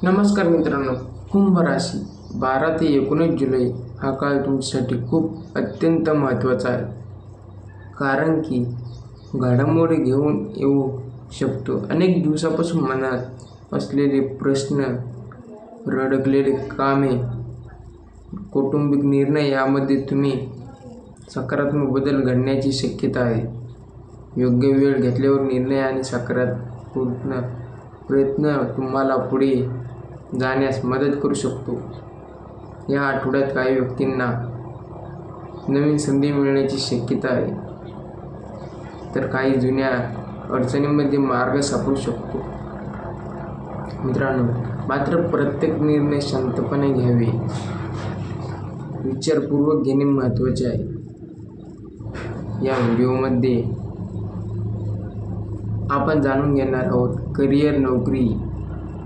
नमस्कार मित्रांनो, कुंभ राशी 12 ते 19 जुलै हा काळ तुमच्यासाठी खूप अत्यंत महत्त्वाचा आहे. कारण की घडामोडी घेऊन येऊ शकतो. अनेक दिवसापासून मनात असलेले प्रश्न, रखडलेले कामे, कौटुंबिक निर्णय यामध्ये तुम्ही सकारात्मक बदल घडण्याची शक्यता आहे. योग्य वेळ घेतल्यावर निर्णय आणि सकारात्मक प्रयत्न तुम्हाला पुढे जाण्यास मदत करू शकतो. या आठवड्यात काही व्यक्तींना नवीन संधी मिळण्याची शक्यता आहे, तर काही जुन्या अडचणींमध्ये मार्ग सापडू शकतो. मित्रांनो, मात्र प्रत्येक निर्णय शांतपणे घ्यावे, विचारपूर्वक घेणे महत्त्वाचे आहे. या व्हिडिओमध्ये आपण जाणून घेणार आहोत करिअर, नोकरी,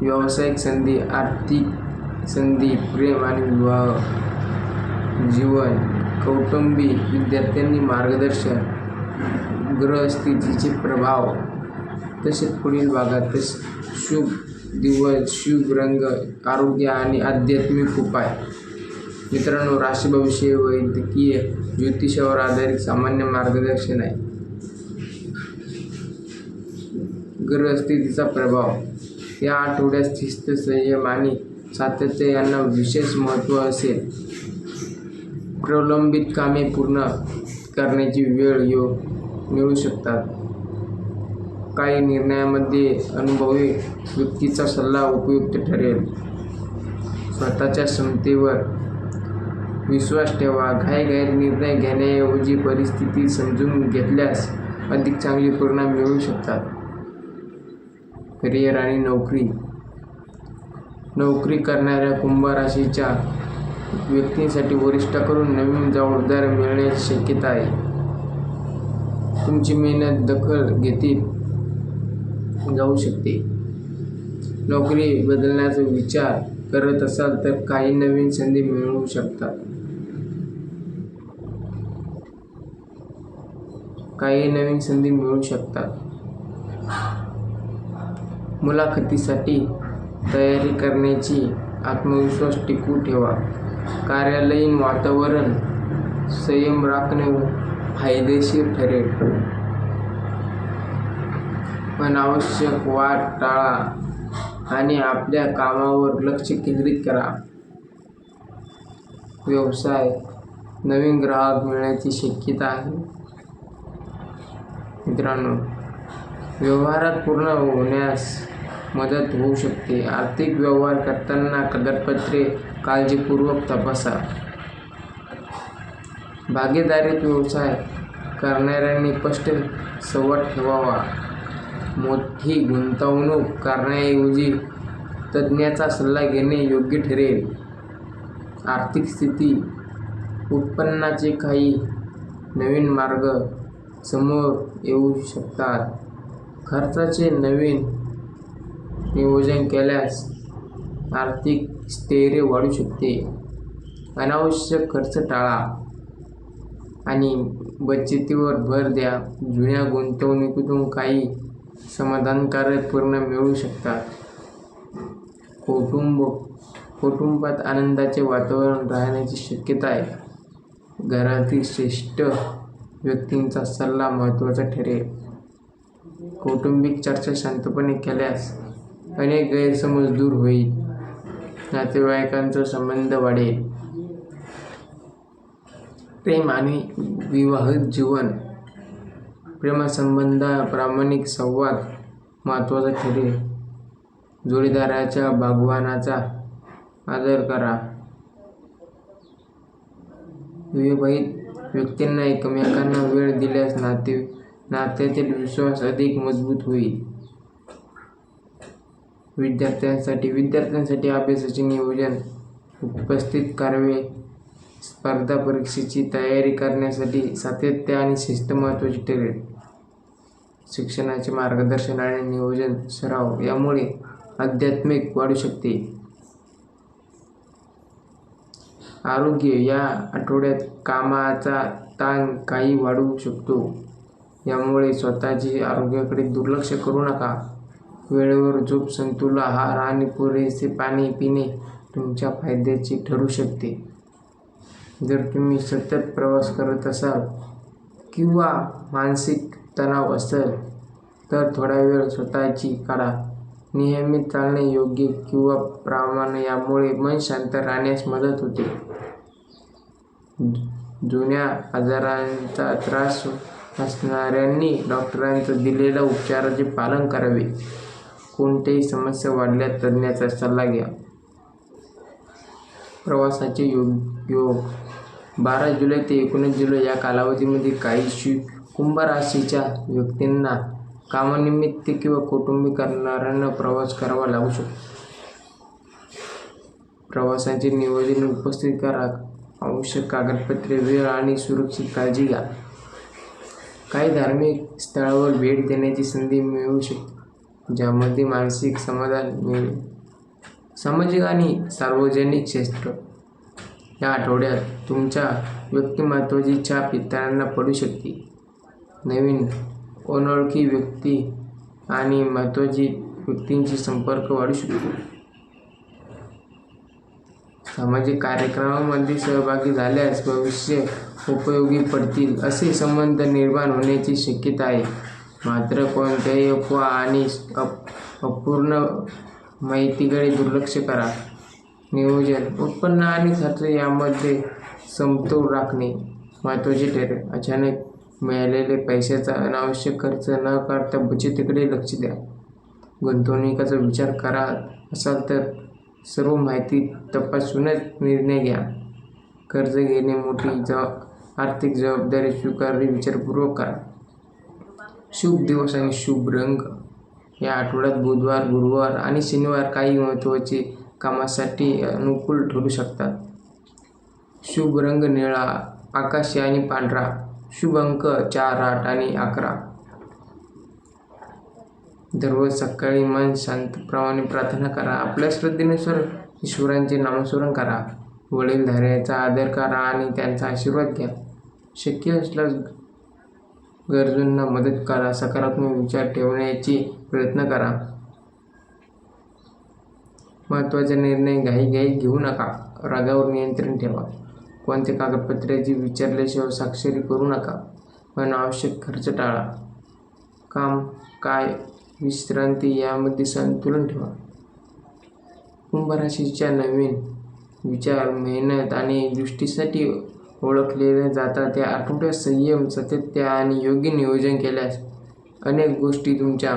व्यावसायिक संधी, आर्थिक संधी, प्रेम आणि विवाह जीवन, कौटुंबिक, विद्यार्थ्यांनी मार्गदर्शन, ग्रहस्थितीचे प्रभाव. तसेच पुढील भागात शुभ दिवस, शुभ रंग, आरोग्य आणि आध्यात्मिक उपाय. मित्रांनो, राशी भविष्य वैद्यकीय ज्योतिषावर आधारित सामान्य मार्गदर्शन आहे. ग्रहस्थितीचा प्रभाव. या आठवड्यात शिस्त, संयम आणि सातत्य यांना विशेष महत्त्व असेल. प्रलंबित कामे पूर्ण करण्याची वेळ मिळू शकतात. काही निर्णयामध्ये अनुभवी व्यक्तीचा सल्ला उपयुक्त ठरेल. स्वतःच्या क्षमतेवर विश्वास ठेवा. घाईघाईत निर्णय घेण्याऐवजी परिस्थिती समजून घेतल्यास अधिक चांगले परिणाम मिळू शकतात. करिअर आणि नोकरी. नोकरी करणाऱ्या कुंभ राशीच्या व्यक्तींसाठी वरिष्ठाकडून नवीन जबाबदारी मिळण्याची शक्यता आहे. तुमची मेहनत दखल घेतली जाऊ शकते. नोकरी बदलण्याचा विचार करत असाल तर काही नवीन संधी मिळू शकतात. मुलाखतीसाठी तयारी करण्याची आत्मविश्वास टिकवून ठेवा. कार्यालयीन वातावरण संयम राखणे फायदेशीर ठरेल. अनावश्यक वाद टाळा आणि आपल्या कामावर लक्ष केंद्रित करा. व्यवसाय. नवीन ग्राहक मिळण्याची शक्यता आहे. मित्रांनो, व्यवहारात पूर्ण होण्यास मदत होऊ शकते. आर्थिक व्यवहार करताना कागदपत्रे काळजीपूर्वक तपासा. भागीदारीत व्यवसाय करणाऱ्यांनी स्पष्ट संवाद ठेवावा. मोठी गुंतवणूक करण्याऐवजी तज्ज्ञाचा सल्ला घेणे योग्य ठरेल. आर्थिक स्थिती. उत्पन्नाचे काही नवीन मार्ग समोर येऊ शकतात. खर्चाचे नवीन नियोजन केल्यास आर्थिक स्थैर्य वाढू शकते. अनावश्यक खर्च टाळा आणि बचतीवर भर द्या. जुन्या गुंतवणुकीतून काही समाधानकारक परिणाम मिळू शकतात. कुटुंबात आनंदाचे वातावरण राहण्याची शक्यता आहे. घरातील ज्येष्ठ व्यक्तींचा सल्ला महत्त्वाचा ठरेल. कौटुंबिक चर्चा शांतपणे केल्यास अनेक गैरसमज दूर होईल. नातेवाईकांचा संबंध वाढेल. प्रेम आणि विवाहित जीवन. प्रेमसंबंधात प्रामाणिक संवाद महत्त्वाचा ठरेल. जोडीदाराच्या भावनांचा आदर करा. विवाहित व्यक्तींना एकमेकांना वेळ दिल्यास नात्यातील विश्वास अधिक मजबूत होईल. विद्यार्थ्यांसाठी अभ्यासाचे नियोजन उपस्थित करावे. स्पर्धा परीक्षेची तयारी करण्यासाठी सातत्य आणि शिस्त महत्त्वाची ठरेल. शिक्षणाचे मार्गदर्शन आणि नियोजन सराव यामुळे आध्यात्मिक वाढू शकते. आरोग्य. या आठवड्यात कामाचा ताण काही वाढू शकतो. यामुळे स्वतःच्या आरोग्याकडे दुर्लक्ष करू नका. वेळेवर झोप, संतुलित आहार आणि पुरेसे पाणी पिणे तुमच्या फायद्याचे ठरू शकते. जर तुम्ही सतत प्रवास करत असाल किंवा मानसिक तणाव असेल तर थोडा वेळ स्वतःची काढा. नियमित चालणे, योग्य किंवा प्राणायामामुळे मन शांत राहण्यास मदत होते. जुन्या आजारांचा त्रास असणाऱ्यांनी डॉक्टरांनी दिलेल्या उपचारांचे पालन करावे. कोणत्याही समस्या वाढल्यास तज्ज्ञांचा सल्ला घ्या. प्रवासाचे योग 12 जुलै ते 19 जुलै या कालावधीमध्ये काही कुंभ राशीच्या व्यक्तींना कामानिमित्त किंवा कौटुंबिक कारणांना प्रवास करावा लागू शकतो. प्रवासाचे नियोजन उपस्थित करा. आवश्यक कागदपत्रे, वेळ आणि सुरक्षित काळजी घ्या. काही धार्मिक स्थळांवर भेट देण्याची संधी मिळू शकते, ज्यामध्ये मानसिक समाधान मिळेल. सामाजिक आणि सार्वजनिक क्षेत्र या आठवड्यात तुमच्या व्यक्तिमत्त्वाची छाप इतरांना पडू शकते. नवीन अनोळखी व्यक्ती आणि महत्त्वाची व्यक्तींशी संपर्क वाढू शकतो. सामाजिक कार्यक्रमांमध्ये सहभागी झाल्यास भविष्य उपयोगी पडतील असे संबंध निर्माण होण्याची शक्यता आहे. मात्र कोणत्याही अफवा आणि अपूर्ण माहितीकडे दुर्लक्ष करा. नियोजन, उत्पन्न आणि खर्च यामध्ये समतोल राखणे महत्त्वाचे ठरेल. अचानक मिळालेल्या पैशाचा अनावश्यक खर्च न करता बचतीकडे लक्ष द्या. गुंतवणुकीचा विचार करत असाल तर सर्व माहिती तपासूनच निर्णय घ्या. कर्ज घेणे मोठी आर्थिक जबाबदारी स्वीकारणे विचारपूर्वक करा. शुभ दिवस आणि शुभ रंग या आठवड्यात बुधवार, गुरुवार आणि शनिवार काही महत्त्वाचे कामासाठी अनुकूल ठरू शकतात. शुभ रंग निळा, आकाशी आणि पांढरा. शुभ अंक 4, 8 आणि 11. दररोज सकाळी मन शांतपणे प्रार्थना करा. आपल्या श्रद्धेनुसार ईश्वराचे नामस्मरण करा. वडीलधाऱ्यांचा आदर करा आणि त्यांचा आशीर्वाद घ्या. शक्य असल्यास गरजूंना मदत करा. सकारात्मक विचार ठेवण्याचा प्रयत्न करा. महत्त्वाचे निर्णय घाईघाईत घेऊ नका. रागावर नियंत्रण ठेवा. कोणत्या कागदपत्रांची विचारल्याशिवाय स्वाक्षरी करू नका. अनावश्यक खर्च टाळा. काम, काय, विश्रांती यामध्ये संतुलन ठेवा. कुंभ राशीच्या नवीन विचार, मेहनत आणि दृष्टीसाठी ओळखले जातात. या आठवड्यात संयम, सातत्य आणि योग्य नियोजन केल्यास अनेक गोष्टी तुमच्या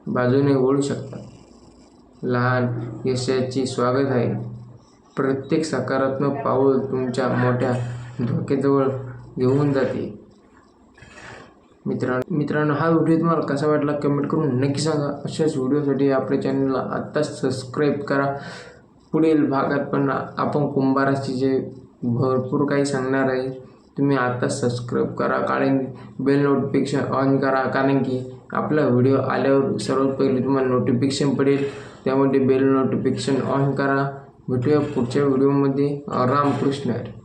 बाजूने वळू शकतात. लहान यशाचे स्वागत आहे. प्रत्येक सकारात्मक पाऊल तुमच्या मोठ्या धोक्याजवळ घेऊन जाते. मित्रांनो, हा व्हिडिओ तुम्हाला कसा वाटला कमेंट करून नक्की सांगा. अशाच व्हिडिओसाठी आपल्या चॅनलला आत्ताच सबस्क्राईब करा. पुढील भागात पण आपण कुंभ राशीचे भरपूर काही सांगणार आहे. तुम्ही आत्ताच सबस्क्राईब करा. कारण बेल नोटिफिकेशन ऑन करा, कारण की आपला व्हिडिओ आल्यावर सर्वात पहिले तुम्हाला नोटिफिकेशन पडेल. त्यामध्ये बेल नोटिफिकेशन ऑन करा. भेटूया पुढच्या व्हिडिओमध्ये. रामकृष्ण हरी.